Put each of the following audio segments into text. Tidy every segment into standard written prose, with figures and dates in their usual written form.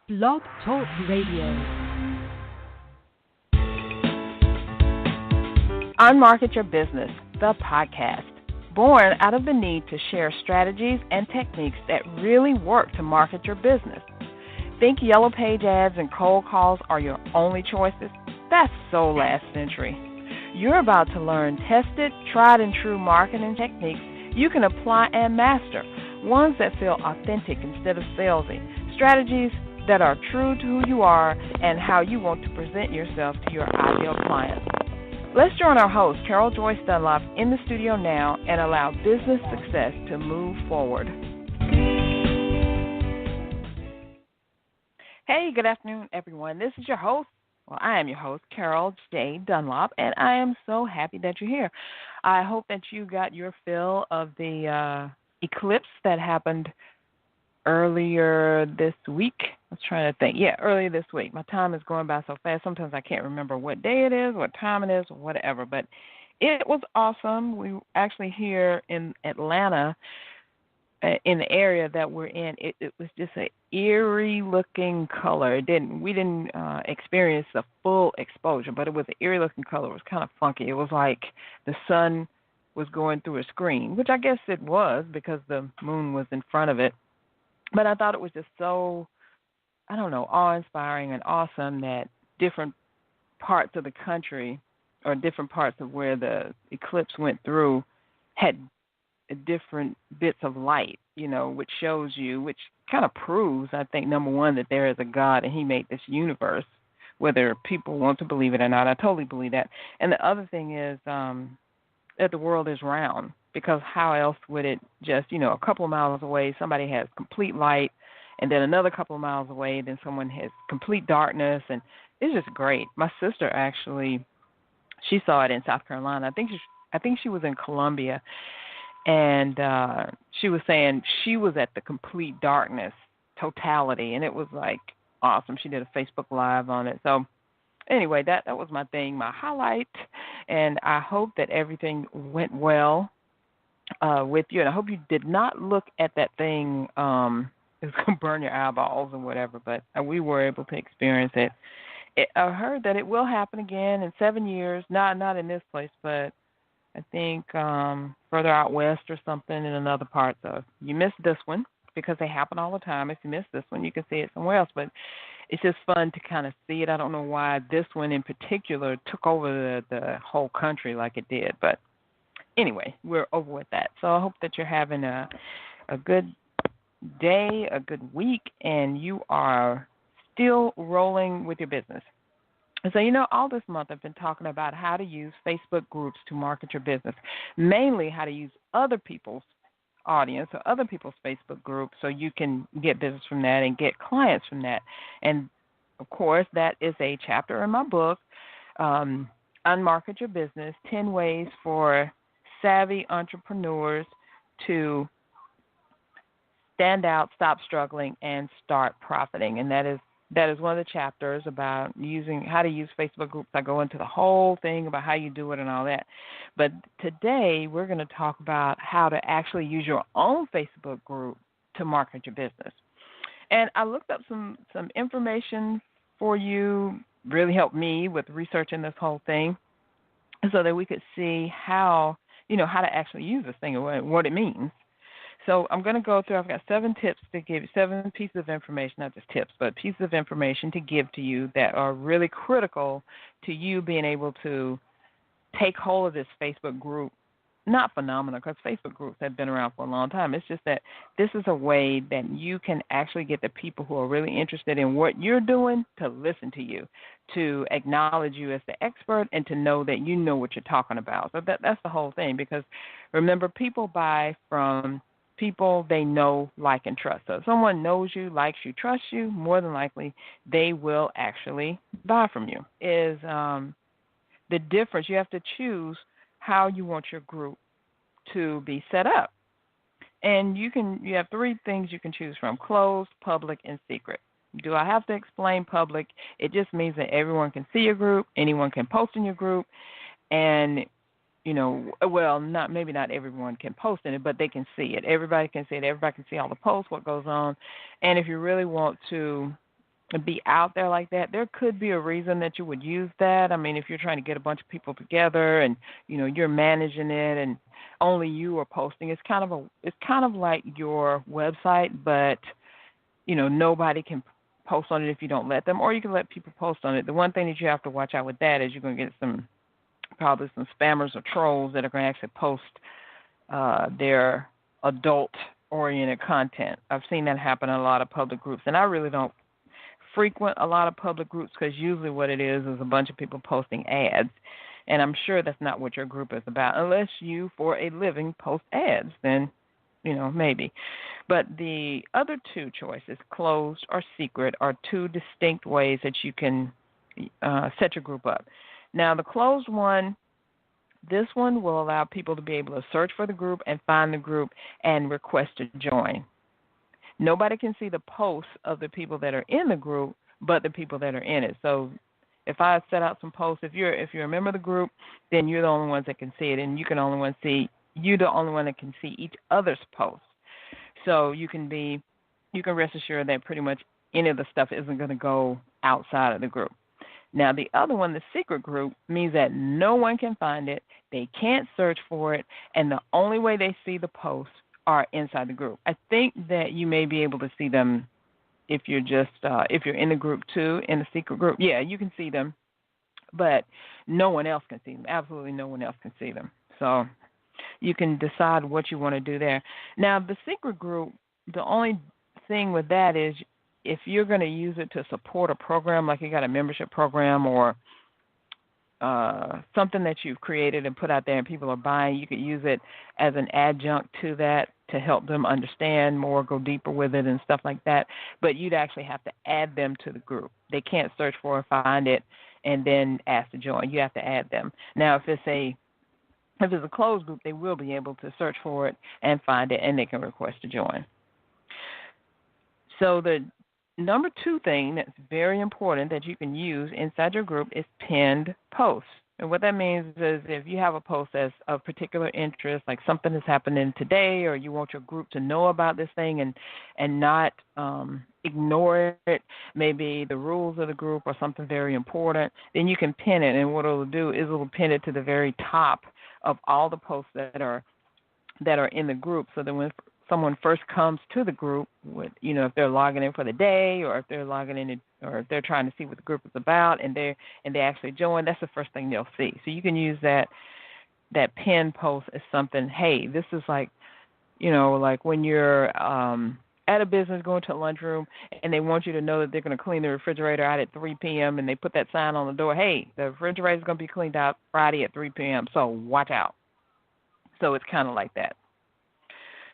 Blog Talk Radio. Unmarket Your Business, the podcast, born out of the need to share strategies and techniques that really work to market your business. Think Yellow Page ads and cold calls are your only choices? That's so last century. You're about to learn tested, tried and true marketing techniques you can apply and master, ones that feel authentic instead of salesy, strategies that are true to who you are and how you want to present yourself to your ideal client. Let's join our host, Carol Joyce Dunlop, in the studio now and allow business success to move forward. Hey, good afternoon, everyone. This is your host. Well, I am your host, Carol J. Dunlop, and I am so happy that you're here. I hope that you got your fill of the eclipse that happened earlier this week. I was trying to think. Yeah, earlier this week. My time is going by so fast. Sometimes I can't remember what day it is, what time it is, or whatever. But it was awesome. We actually here in Atlanta, in the area that we're in, it was just an eerie-looking color. We didn't experience the full exposure, but it was an eerie-looking color. It was kind of funky. It was like the sun was going through a screen, which I guess it was because the moon was in front of it. But I thought it was just so, awe-inspiring and awesome that different parts of the country or different parts of where the eclipse went through had different bits of light, which shows you, which kind of proves, I think, number one, that there is a God and he made this universe, whether people want to believe it or not. I totally believe that. And the other thing is that the world is round, because how else would it just, a couple of miles away, somebody has complete light, and then another couple of miles away, then someone has complete darkness, and it's just great. My sister actually, she saw it in South Carolina. I think she was in Columbia, and she was saying she was at the complete darkness, totality, and it was like awesome. She did a Facebook Live on it. So anyway, that was my thing, my highlight, and I hope that everything went well with you. And I hope you did not look at that thing. It's going to burn your eyeballs or whatever, but we were able to experience it. I heard that it will happen again in 7 years, not in this place, but I think further out west or something in another part. So you missed this one because they happen all the time. If you miss this one, you can see it somewhere else. But it's just fun to kind of see it. I don't know why this one in particular took over the whole country like it did. But anyway, we're over with that. So I hope that you're having a good day, a good week, and you are still rolling with your business. So, all this month I've been talking about how to use Facebook groups to market your business, mainly how to use other people's audience or other people's Facebook groups so you can get business from that and get clients from that. And, of course, that is a chapter in my book, Unmarket Your Business, 10 Ways for Savvy Entrepreneurs to Stand Out, Stop Struggling, and Start Profiting. And that is one of the chapters about how to use Facebook groups. I go into the whole thing about how you do it and all that. But today we're going to talk about how to actually use your own Facebook group to market your business. And I looked up some information for you, really helped me with researching this whole thing so that we could see how to actually use this thing and what it means. So I'm going to go through, I've got 7 tips to give you, 7 pieces of information, not just tips, but pieces of information to give to you that are really critical to you being able to take hold of this Facebook group, not phenomenal, because Facebook groups have been around for a long time. It's just that this is a way that you can actually get the people who are really interested in what you're doing to listen to you, to acknowledge you as the expert, and to know that you know what you're talking about. So that's the whole thing, because remember, people buy from people they know, like, and trust. So if someone knows you, likes you, trusts you, more than likely they will actually buy from you. Is the difference. You have to choose how you want your group to be set up. And you have 3 things you can choose from: closed, public, and secret. Do I have to explain public? It just means that everyone can see your group, anyone can post in your group, and maybe not everyone can post in it, but they can see it. Everybody can see it. Everybody can see all the posts, what goes on. And if you really want to be out there like that, there could be a reason that you would use that. I mean, if you're trying to get a bunch of people together and you're managing it and only you are posting, it's kind of like your website, but nobody can post on it if you don't let them, or you can let people post on it. The one thing that you have to watch out with that is you're going to get probably some spammers or trolls that are going to actually post their adult-oriented content. I've seen that happen in a lot of public groups, and I really don't frequent a lot of public groups because usually what it is a bunch of people posting ads, and I'm sure that's not what your group is about. Unless you, for a living, post ads, then maybe. But the other two choices, closed or secret, are two distinct ways that you can set your group up. Now, the closed one, this one will allow people to be able to search for the group and find the group and request to join. Nobody can see the posts of the people that are in the group, but the people that are in it. So if I set out some posts, if you're a member of the group, then you're the only ones that can see it, and you're the only one that can see each other's posts. So you can rest assured that pretty much any of the stuff isn't going to go outside of the group. Now, the other one, the secret group, means that no one can find it, they can't search for it, and the only way they see the posts are inside the group. I think that you may be able to see them if you're in the group too, in the secret group. Yeah, you can see them, but no one else can see them. Absolutely no one else can see them. So you can decide what you want to do there. Now, the secret group, the only thing with that is if you're going to use it to support a program, like you got a membership program or something that you've created and put out there and people are buying, you could use it as an adjunct to that to help them understand more, go deeper with it and stuff like that. But you'd actually have to add them to the group. They can't search for it, find it, and then ask to join. You have to add them. Now, if it's a closed group, they will be able to search for it and find it, and they can request to join. So the number two thing that's very important that you can use inside your group is pinned posts. And what that means is if you have a post that's of particular interest, like something is happening today, or you want your group to know about this thing and not ignore it, maybe the rules of the group or something very important, then you can pin it. And what it'll do is it'll pin it to the very top of all the posts that are in the group, so that when someone first comes to the group, if they're logging in for the day, or if they're logging in, or if they're trying to see what the group is about, and they actually join, that's the first thing they'll see. So you can use that pin post as something. Hey, this is like when you're at a business going to a lunchroom, and they want you to know that they're going to clean the refrigerator out at 3 p.m., and they put that sign on the door. Hey, the refrigerator is going to be cleaned out Friday at 3 p.m. So watch out. So it's kind of like that.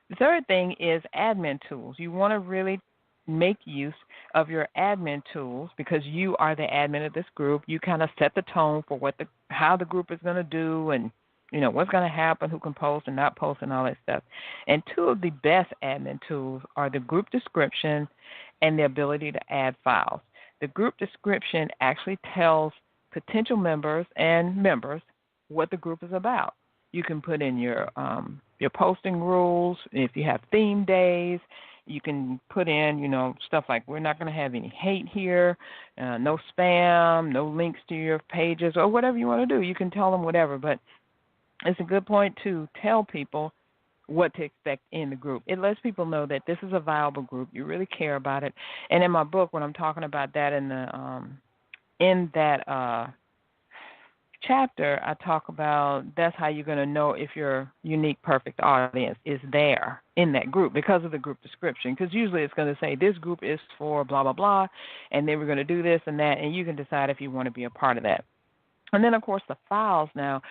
The third thing is admin tools. You want to really make use of your admin tools because you are the admin of this group. You kind of set the tone for how the group is going to do and what's going to happen, who can post and not post and all that stuff. And two of the best admin tools are the group description and the ability to add files. The group description actually tells potential members and members what the group is about. You can put in your posting rules. If you have theme days, you can put in, stuff like we're not going to have any hate here, no spam, no links to your pages, or whatever you want to do. You can tell them whatever, but it's a good point to tell people what to expect in the group. It lets people know that this is a viable group. You really care about it. And in my book, when I'm talking about that in that chapter, I talk about that's how you're going to know if your unique, perfect audience is there in that group because of the group description. Because usually it's going to say this group is for blah, blah, blah, and then we're going to do this and that, and you can decide if you want to be a part of that. And then, of course, the files now.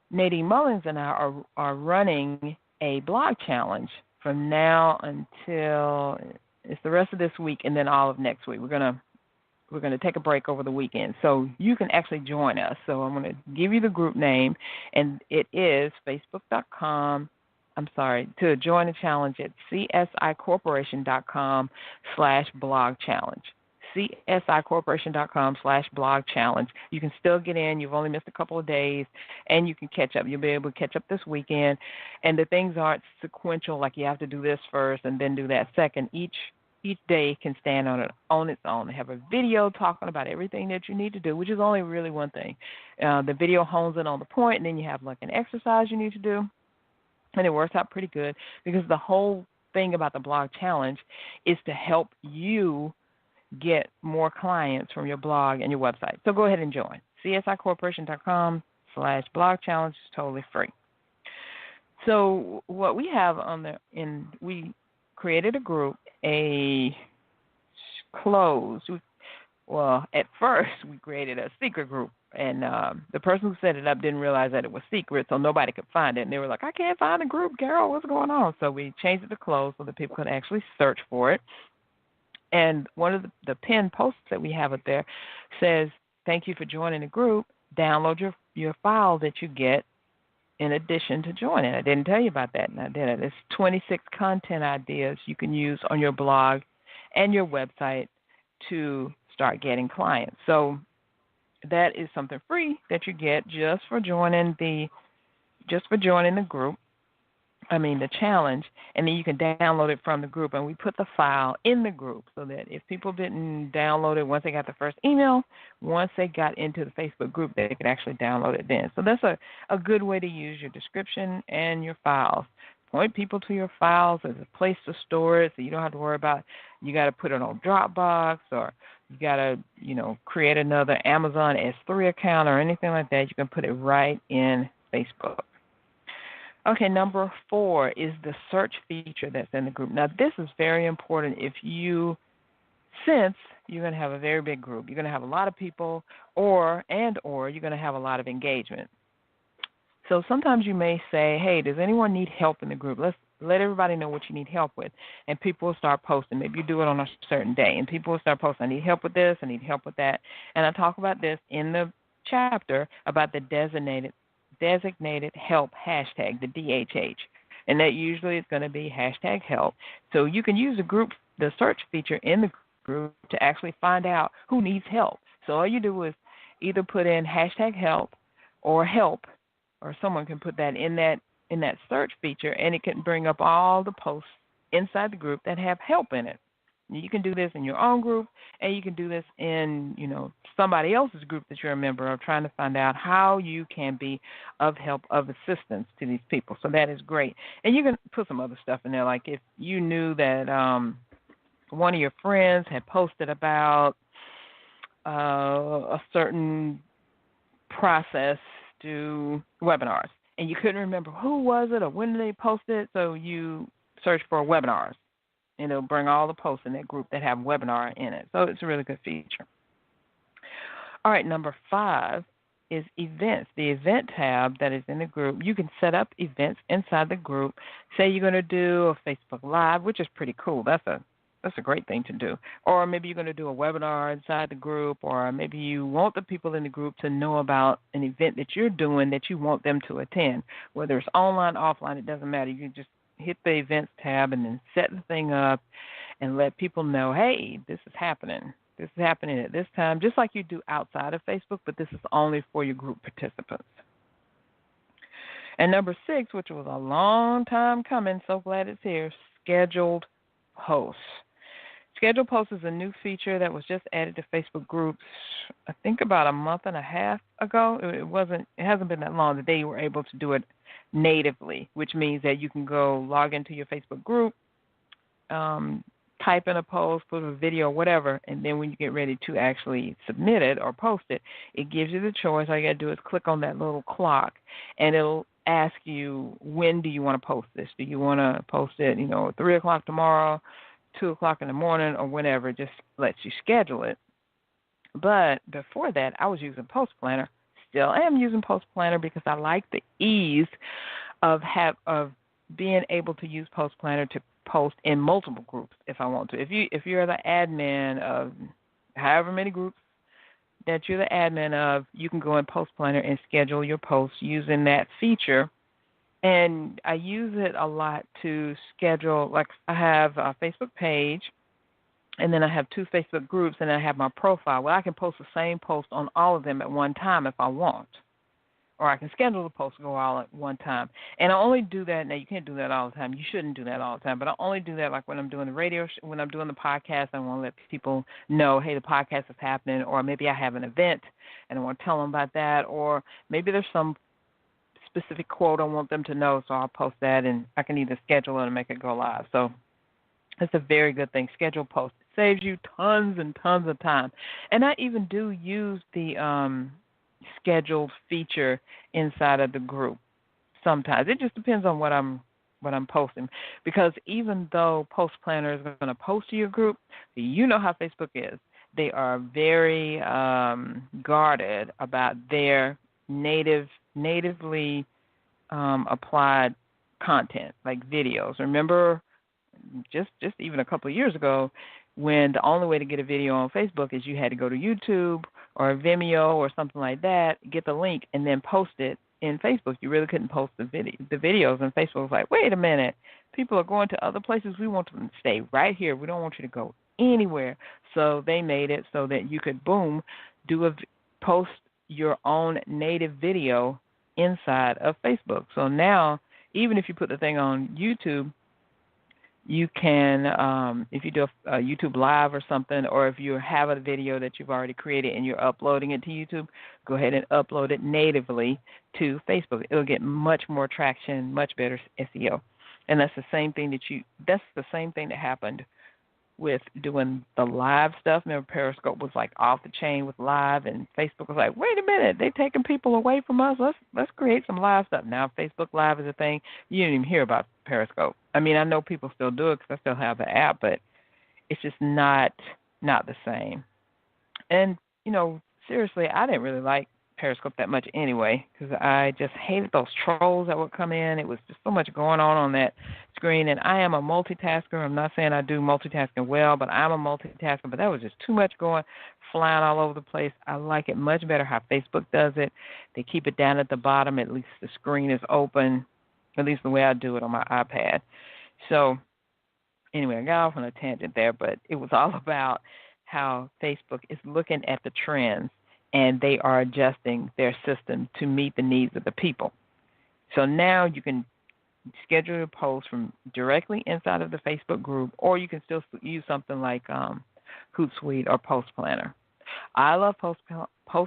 Nadine Mullins and I are running a blog challenge from now until it's the rest of this week and then all of next week. We're going to take a break over the weekend. So you can actually join us. So I'm going to give you the group name, and it is facebook.com. To join the challenge at csicorporation.com/blog challenge. csicorporation.com/blog challenge. You can still get in. You've only missed a couple of days, and you can catch up. You'll be able to catch up this weekend. And the things aren't sequential, like you have to do this first and then do that second. Each each day can stand on its own. They have a video talking about everything that you need to do, which is only really one thing. The video hones in on the point, and then you have like an exercise you need to do, and it works out pretty good because the whole thing about the blog challenge is to help you get more clients from your blog and your website. So go ahead and join. CSIcorporation.com/blog challenge is totally free. So what we have we created a group, a closed. Well, at first we created a secret group, and the person who set it up didn't realize that it was secret, so nobody could find it. And they were like, "I can't find the group, Carol. What's going on?" So we changed it to closed so that people could actually search for it. And one of the pinned posts that we have up there says, "Thank you for joining the group. Download your file that you get in addition to joining." I didn't tell you about that, and I did it. It's 26 content ideas you can use on your blog and your website to start getting clients. So that is something free that you get just for joining the group. The challenge, and then you can download it from the group. And we put the file in the group so that if people didn't download it once they got the first email, once they got into the Facebook group, they could actually download it then. So that's a good way to use your description and your files. Point people to your files as a place to store it, so you don't have to worry about you got to put it on Dropbox or you got to, create another Amazon S3 account or anything like that. You can put it right in Facebook. Okay, number 4 is the search feature that's in the group. Now, this is very important since you're going to have a very big group. You're going to have a lot of people or you're going to have a lot of engagement. So sometimes you may say, "Hey, does anyone need help in the group? Let's let everybody know what you need help with." And people will start posting. Maybe you do it on a certain day, and people will start posting, "I need help with this, I need help with that." And I talk about this in the chapter about the designated help hashtag, the DHH. And that usually is going to be #help. So you can use the search feature in the group to actually find out who needs help. So all you do is either put in #help or help, or someone can put that in that search feature, and it can bring up all the posts inside the group that have help in it. You can do this in your own group, and you can do this in, somebody else's group that you're a member of, trying to find out how you can be of help, of assistance to these people. So that is great. And you can put some other stuff in there, like if you knew that one of your friends had posted about a certain process to webinars, and you couldn't remember who was it or when did they post it, so you search for webinars. And it'll bring all the posts in that group that have webinar in it. So it's a really good feature. All right, number 5 is events. The event tab that is in the group, you can set up events inside the group. Say you're going to do a Facebook Live, which is pretty cool. That's a great thing to do. Or maybe you're going to do a webinar inside the group, or maybe you want the people in the group to know about an event that you're doing that you want them to attend. Whether it's online, offline, it doesn't matter. You just hit the events tab and then set the thing up and let people know, "Hey, this is happening. This is happening at this time," just like you do outside of Facebook, but this is only for your group participants. And number 6, which was a long time coming, so glad it's here, scheduled posts. Scheduled posts is a new feature that was just added to Facebook groups, I think about a month and a half ago. It hasn't been that long that they were able to do it natively, which means that you can go log into your Facebook group, type in a post, put a video, whatever, and then when you get ready to actually submit it or post it, it gives you the choice. All you got to do is click on that little clock, and it'll ask you, when do you want to post this? Do you want to post it, 3 o'clock tomorrow, 2 o'clock in the morning, or whenever? It just lets you schedule it. But before that, I was using Post Planner. Still am using Post Planner because I like the ease of being able to use Post Planner to post in multiple groups if I want to. If you're the admin of however many groups that you're the admin of, you can go in Post Planner and schedule your posts using that feature. And I use it a lot to schedule, like I have a Facebook page, and then I have 2 Facebook groups, and I have my profile. Well, I can post the same post on all of them at one time if I want. or I can schedule the post to go all at one time. And I only do that. Now, you can't do that all the time. You shouldn't do that all the time. But I only do that like when I'm doing the radio, when I'm doing the podcast. I want to let people know, hey, the podcast is happening, or maybe I have an event and I want to tell them about that, or maybe there's some specific quote I want them to know, so I'll post that, and I can either schedule it or make it go live. So it's a very good thing. Schedule posts. It saves you tons and tons of time. And I even do use the scheduled feature inside of the group sometimes. It just depends on what I'm posting, because even though Post Planner is going to post to your group, you know how Facebook is. They are very guarded about their natively applied content, like videos. Remember, just even a couple of years ago, when the only way to get a video on Facebook is you had to go to YouTube or Vimeo or something like that, get the link, and then post it in Facebook. You really couldn't post the videos, and Facebook was like, wait a minute, people are going to other places. We want them to stay right here. We don't want you to go anywhere. So they made it so that you could, boom, post your own native video inside of Facebook. So now, even if you put the thing on YouTube, you can, if you do a YouTube Live or something, or if you have a video that you've already created and you're uploading it to YouTube, go ahead and upload it natively to Facebook. It'll get much more traction, much better SEO. And that's the same thing that happened with doing the live stuff. Remember, Periscope was like off the chain with live, and Facebook was like, wait a minute, they're taking people away from us. Let's create some live stuff. Now Facebook Live is a thing. You didn't even hear about Periscope. I mean, I know people still do it because I still have the app, but it's just not the same. And, seriously, I didn't really like Periscope that much anyway, because I just hated those trolls that would come in. It was just so much going on that screen, and I am a multitasker. I'm not saying I do multitasking well, but I'm a multitasker, but that was just too much flying all over the place. I like it much better how Facebook does it. They keep it down at the bottom. At least the screen is open, at least the way I do it on my iPad. So anyway, I got off on a tangent there, but it was all about how Facebook is looking at the trends, and they are adjusting their system to meet the needs of the people. So now you can schedule your posts from directly inside of the Facebook group, or you can still use something like Hootsuite or Post Planner. I love Post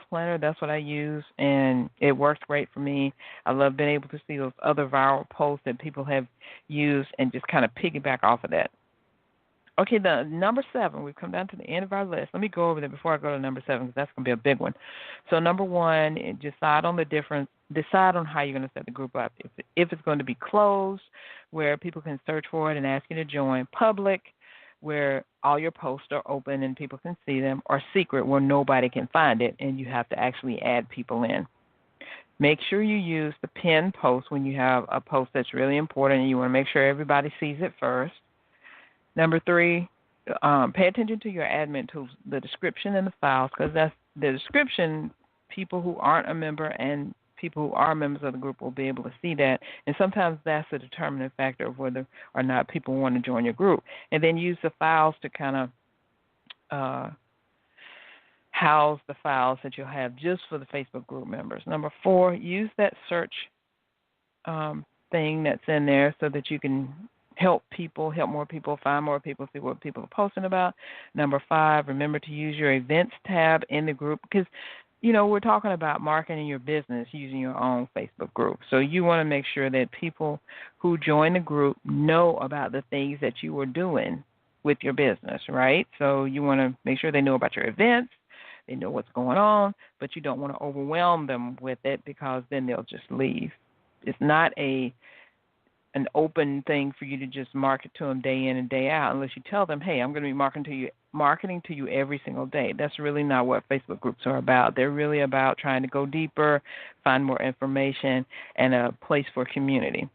Planner. That's what I use, and it works great for me. I love being able to see those other viral posts that people have used and just kind of piggyback off of that. Okay, the number 7, we've come down to the end of our list. Let me go over there before I go to number 7, because that's going to be a big one. So number 1, decide on how you're going to set the group up. If it's going to be closed, where people can search for it and ask you to join; public, where all your posts are open and people can see them; or secret, where nobody can find it and you have to actually add people in. Make sure you use the pinned post when you have a post that's really important and you want to make sure everybody sees it first. Number 3, pay attention to your admin tools, the description and the files, because that's the description. People who aren't a member and people who are members of the group will be able to see that, and sometimes that's a determining factor of whether or not people want to join your group. And then use the files to kind of house the files that you'll have just for the Facebook group members. Number 4, use that search thing that's in there so that you can help more people, find more people, see what people are posting about. Number 5, remember to use your events tab in the group, because, we're talking about marketing your business using your own Facebook group. So you want to make sure that people who join the group know about the things that you are doing with your business, right? So you want to make sure they know about your events, they know what's going on, but you don't want to overwhelm them with it, because then they'll just leave. It's not an open thing for you to just market to them day in and day out, unless you tell them, hey, I'm going to be marketing to you every single day. That's really not what Facebook groups are about. They're really about trying to go deeper, find more information, and a place for community.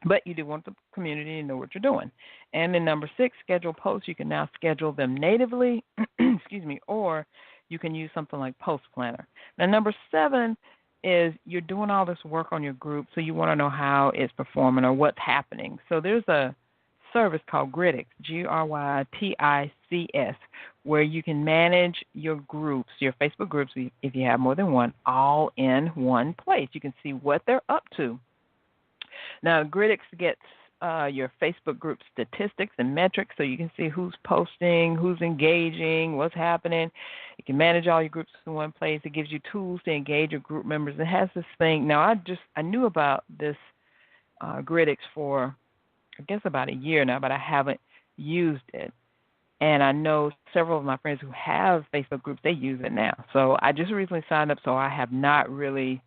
But you do want the community to know what you're doing. And then number 6, schedule posts. You can now schedule them natively, or you can use something like Post Planner. Now, number 7 is you're doing all this work on your group, so you want to know how it's performing or what's happening. So there's a service called Grytics, Grytics, where you can manage your groups, your Facebook groups, if you have more than one, all in one place. You can see what they're up to. Now, Gridix gets your Facebook group statistics and metrics, so you can see who's posting, who's engaging, what's happening. You can manage all your groups in one place. It gives you tools to engage your group members. It has this thing. Now, I knew about this Gridix for, I guess, about a year now, but I haven't used it. And I know several of my friends who have Facebook groups, they use it now. So I just recently signed up, so I have not really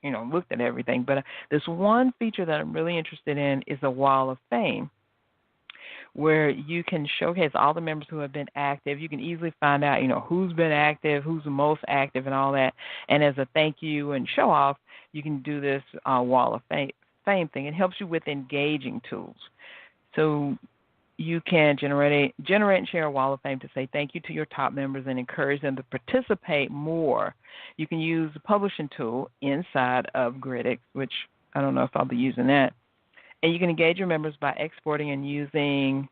looked at everything. But this one feature that I'm really interested in is a Wall of Fame, where you can showcase all the members who have been active. You can easily find out, who's been active, who's the most active and all that. And as a thank you and show off, you can do this Wall of Fame thing. It helps you with engaging tools. So you can generate and share a Wall of Fame to say thank you to your top members and encourage them to participate more. You can use the publishing tool inside of Gridix, which I don't know if I'll be using that. And you can engage your members by exporting and using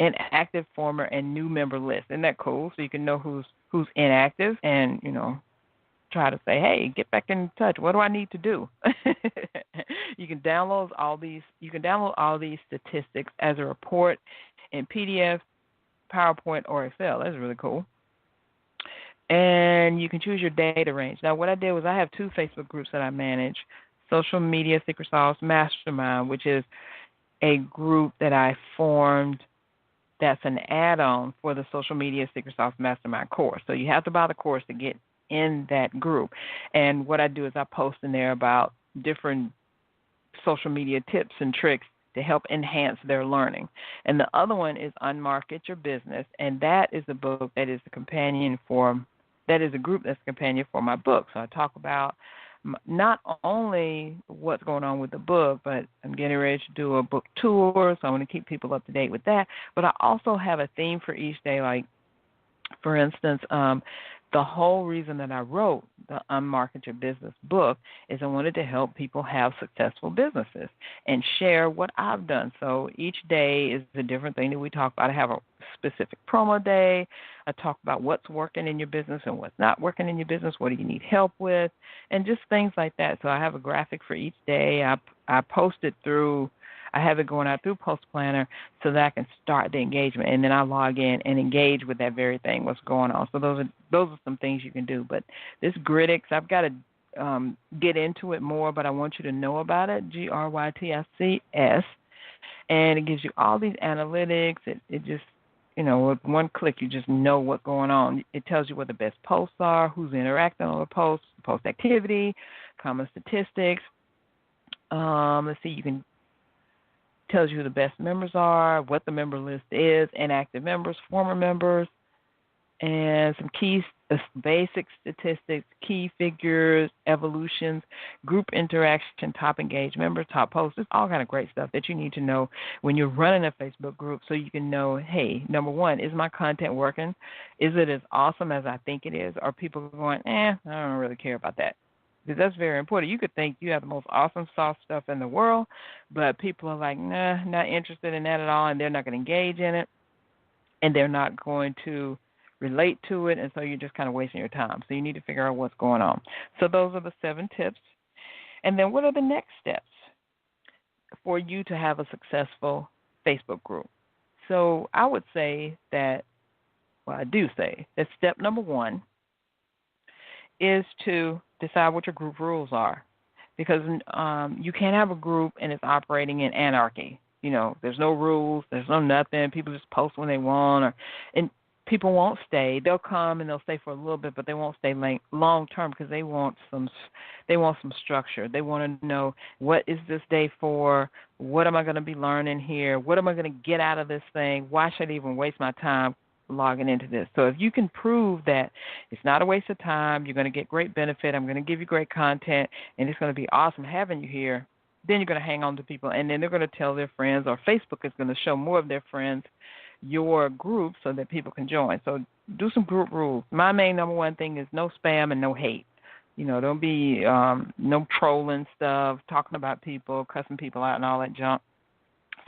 an active, former, and new member list. Isn't that cool? So you can know who's inactive and, try to say, hey, get back in touch. What do I need to do? You can download all these statistics as a report in PDF, PowerPoint, or Excel. That's really cool. And you can choose your data range. Now, what I did was I have two Facebook groups that I manage: Social Media Secret Sauce Mastermind, which is a group that I formed that's an add-on for the Social Media Secret Sauce Mastermind course. So you have to buy the course to get in that group. And what I do is I post in there about different social media tips and tricks to help enhance their learning. And the other one is Unmarket Your Business, and that is a book that is a companion for, that is a group that's a companion for my book. So I talk about not only what's going on with the book, but I'm getting ready to do a book tour, so I want to keep people up to date with that. But I also have a theme for each day, like, for instance, the whole reason that I wrote the Unmarket Your Business book is I wanted to help people have successful businesses and share what I've done. So each day is a different thing that we talk about. I have a specific promo day. I talk about what's working in your business and what's not working in your business. What do you need help with? And just things like that. So I have a graphic for each day. I post it through, I have it going out through Post Planner so that I can start the engagement, and then I log in and engage with that very thing, what's going on. So those are some things you can do. But this Gridix, I've got to get into it more, but I want you to know about it, Grytix, and it gives you all these analytics. It just, with one click, you just know what's going on. It tells you what the best posts are, who's interacting on the post activity, common statistics. Let's see, you can tells you who the best members are, what the member list is, inactive members, former members, and some key basic statistics, key figures, evolutions, group interaction, top engaged members, top posts. It's all kind of great stuff that you need to know when you're running a Facebook group, so you can know, hey, number one, is my content working? Is it as awesome as I think it is? Are people going, I don't really care about that? Because that's very important. You could think you have the most awesome soft stuff in the world, but people are like, nah, not interested in that at all, and they're not going to engage in it, and they're not going to relate to it, and so you're just kind of wasting your time. So you need to figure out what's going on. So those are the 7 tips. And then what are the next steps for you to have a successful Facebook group? So I would say that, I do say that step number 1 is to decide what your group rules are, because you can't have a group and it's operating in anarchy. There's no rules, there's no nothing. People just post when they want, and people won't stay. They'll come and they'll stay for a little bit, but they won't stay long term because they want some structure. They want to know, what is this day for? What am I going to be learning here? What am I going to get out of this thing? Why should I even waste my time logging into this? So if you can prove that it's not a waste of time, you're going to get great benefit, I'm going to give you great content, and it's going to be awesome having you here, then you're going to hang on to people, and then they're going to tell their friends, or Facebook is going to show more of their friends your group so that people can join. So do some group rules. My main number 1 thing is no spam and no hate. Don't be no trolling stuff, talking about people, cussing people out and all that junk.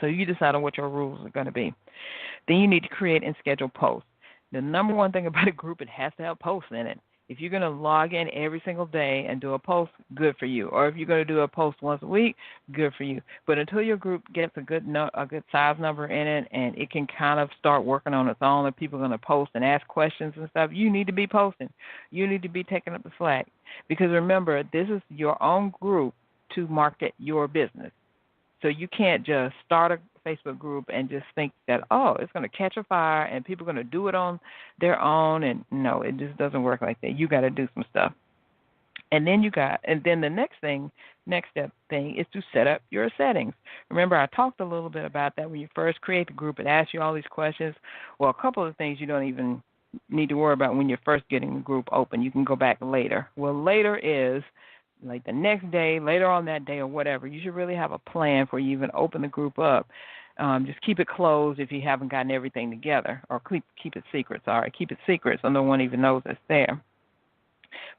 So you decide on what your rules are going to be. Then you need to create and schedule posts. The number one thing about a group, it has to have posts in it. If you're going to log in every single day and do a post, good for you. Or if you're going to do a post once a week, good for you. But until your group gets a good size number in it and it can kind of start working on its own and people are going to post and ask questions and stuff, you need to be posting. You need to be taking up the slack. Because remember, this is your own group to market your business. So you can't just start a Facebook group and just think that, oh, it's going to catch a fire and people are going to do it on their own. And no, it just doesn't work like that. You got to do some stuff. And then the next step is to set up your settings. Remember, I talked a little bit about that when you first create the group. It asks you all these questions. Well, a couple of things you don't even need to worry about when you're first getting the group open. You can go back later. Well, later is like the next day, later on that day or whatever. You should really have a plan before you even open the group up. Just keep it closed if you haven't gotten everything together, or keep it secret. Sorry, keep it secret so no one even knows it's there.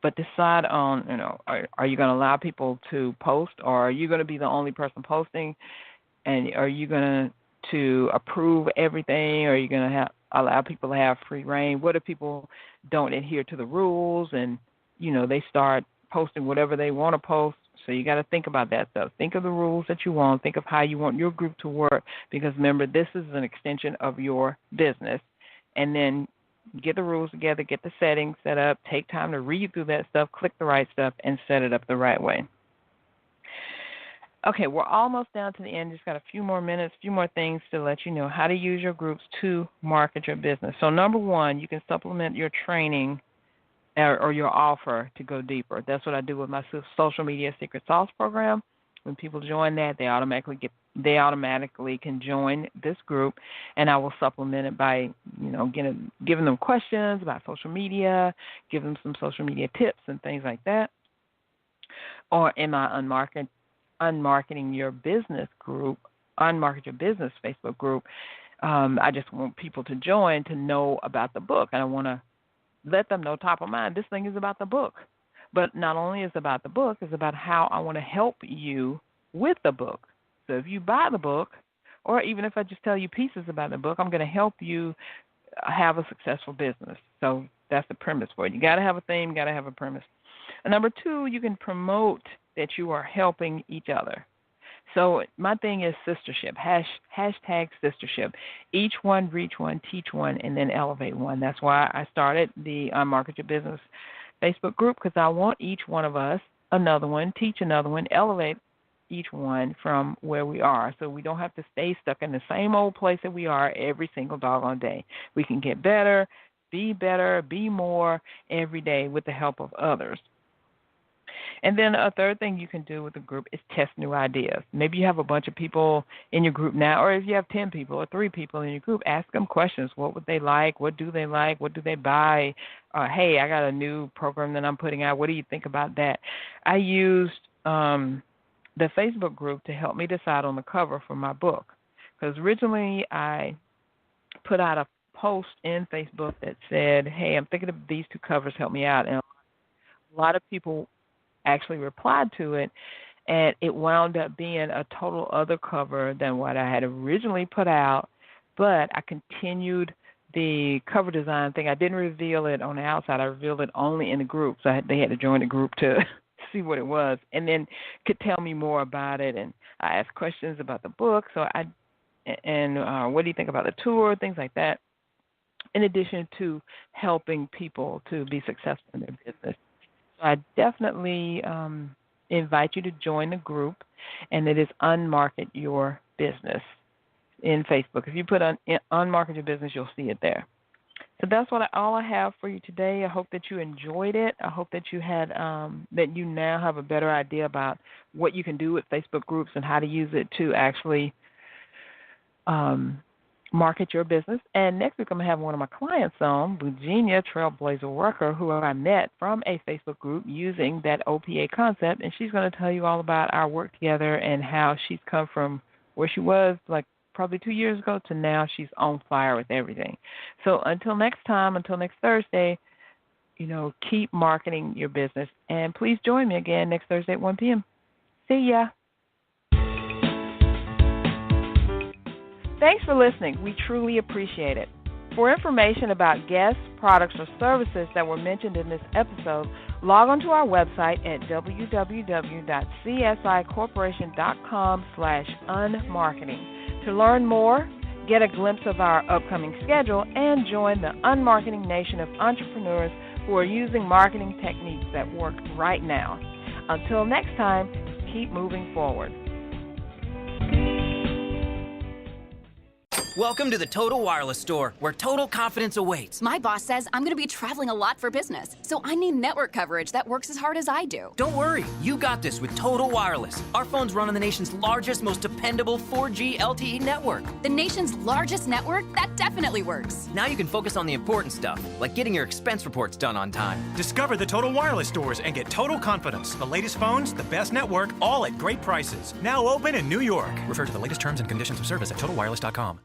But decide on, are you going to allow people to post, or are you going to be the only person posting, and are you going to approve everything, or are you going to allow people to have free reign? What if people don't adhere to the rules and, they start posting whatever they want to post? So you got to think about that stuff. Think of the rules that you want. Think of how you want your group to work, because remember, this is an extension of your business. And then get the rules together, get the settings set up, take time to read through that stuff, click the right stuff, and set it up the right way. Okay, we're almost down to the end. Just got a few more minutes, a few more things to let you know how to use your groups to market your business. So number one, you can supplement your training or your offer to go deeper. That's what I do with my Social Media Secret Sauce program. When people join that, they automatically can join this group, and I will supplement it by, giving them questions about social media, give them some social media tips and things like that. Or in my Unmarketing Your Business group, Unmarket Your Business Facebook group, I just want people to join to know about the book, and I want to let them know top of mind, this thing is about the book. But not only is it about the book, it's about how I want to help you with the book. So if you buy the book, or even if I just tell you pieces about the book, I'm going to help you have a successful business. So that's the premise for it. You got to have a theme, you got to have a premise. And number two, you can promote that you are helping each other. So my thing is sistership, hashtag sistership. Each one, reach one, teach one, and then elevate one. That's why I started the Unmarket Your Business Facebook group, because I want each one of us, another one, teach another one, elevate each one from where we are, so we don't have to stay stuck in the same old place that we are every single doggone day. We can get better, be more every day with the help of others. And then a third thing you can do with the group is test new ideas. Maybe you have a bunch of people in your group now, or if you have 10 people or 3 people in your group, ask them questions. What would they like? What do they like? What do they buy? Hey, I got a new program that I'm putting out. What do you think about that? I used the Facebook group to help me decide on the cover for my book, because originally I put out a post in Facebook that said, hey, I'm thinking of these 2 covers, help me out. And a lot of people actually replied to it, and it wound up being a total other cover than what I had originally put out, but I continued the cover design thing. I didn't reveal it on the outside. I revealed it only in the group, so they had to join the group to see what it was, and then could tell me more about it, and I asked questions about the book, what do you think about the tour, things like that, in addition to helping people to be successful in their business. I definitely invite you to join the group, and it is Unmarket Your Business in Facebook. If you put Unmarket Your Business, you'll see it there. So that's all I have for you today. I hope that you enjoyed it. I hope that you had that you now have a better idea about what you can do with Facebook groups and how to use it to actually market your business. And next week I'm going to have one of my clients on, Virginia Trailblazer Worker, who I met from a Facebook group using that OPA concept, and she's going to tell you all about our work together and how she's come from where she was like probably 2 years ago to now she's on fire with everything. So until next time, until next Thursday, keep marketing your business. And please join me again next Thursday at 1 p.m. See ya. Thanks for listening. We truly appreciate it. For information about guests, products, or services that were mentioned in this episode, log on to our website at www.csicorporation.com/unmarketing. To learn more, get a glimpse of our upcoming schedule, and join the unmarketing nation of entrepreneurs who are using marketing techniques that work right now. Until next time, keep moving forward. Welcome to the Total Wireless Store, where total confidence awaits. My boss says I'm going to be traveling a lot for business, so I need network coverage that works as hard as I do. Don't worry, you got this with Total Wireless. Our phones run on the nation's largest, most dependable 4G LTE network. The nation's largest network? That definitely works. Now you can focus on the important stuff, like getting your expense reports done on time. Discover the Total Wireless stores and get total confidence. The latest phones, the best network, all at great prices. Now open in New York. Refer to the latest terms and conditions of service at totalwireless.com.